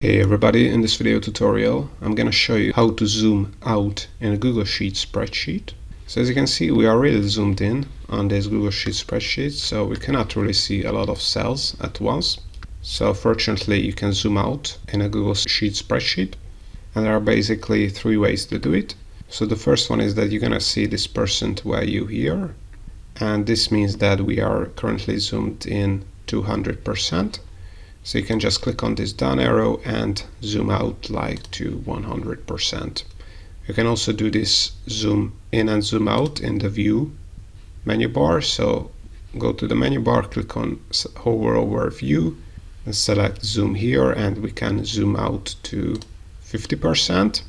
Hey everybody, in this video tutorial I'm going to show you how to zoom out in a Google Sheets spreadsheet. So as you can see, we are really zoomed in on this Google Sheets spreadsheet, so we cannot really see a lot of cells at once. So fortunately you can zoom out in a Google Sheets spreadsheet, and there are basically three ways to do it. So the first one is that you're going to see this percent value here, and this means that we are currently zoomed in 200%. So you can just click on this down arrow and zoom out like to 100%. You can also do this zoom in and zoom out in the view menu bar. So go to the menu bar, click on hover over view and select zoom here, and we can zoom out to 50%.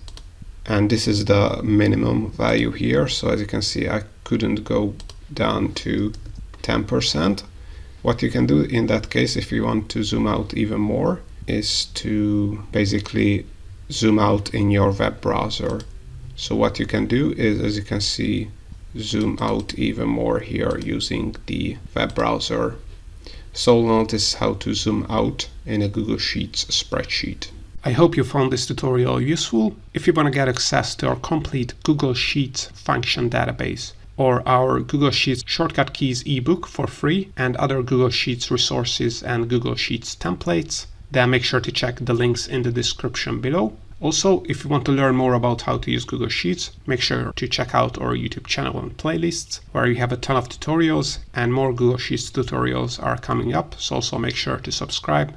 And this is the minimum value here. So as you can see, I couldn't go down to 10%. What you can do in that case, if you want to zoom out even more, is to basically zoom out in your web browser. So what you can do is, as you can see, zoom out even more here using the web browser. So notice how to zoom out in a Google Sheets spreadsheet. I hope you found this tutorial useful. If you want to get access to our complete Google Sheets function database, or our Google Sheets Shortcut Keys ebook for free, and other Google Sheets resources and Google Sheets templates, then make sure to check the links in the description below. Also, if you want to learn more about how to use Google Sheets, make sure to check out our YouTube channel and playlists, where you have a ton of tutorials, and more Google Sheets tutorials are coming up, so also make sure to subscribe.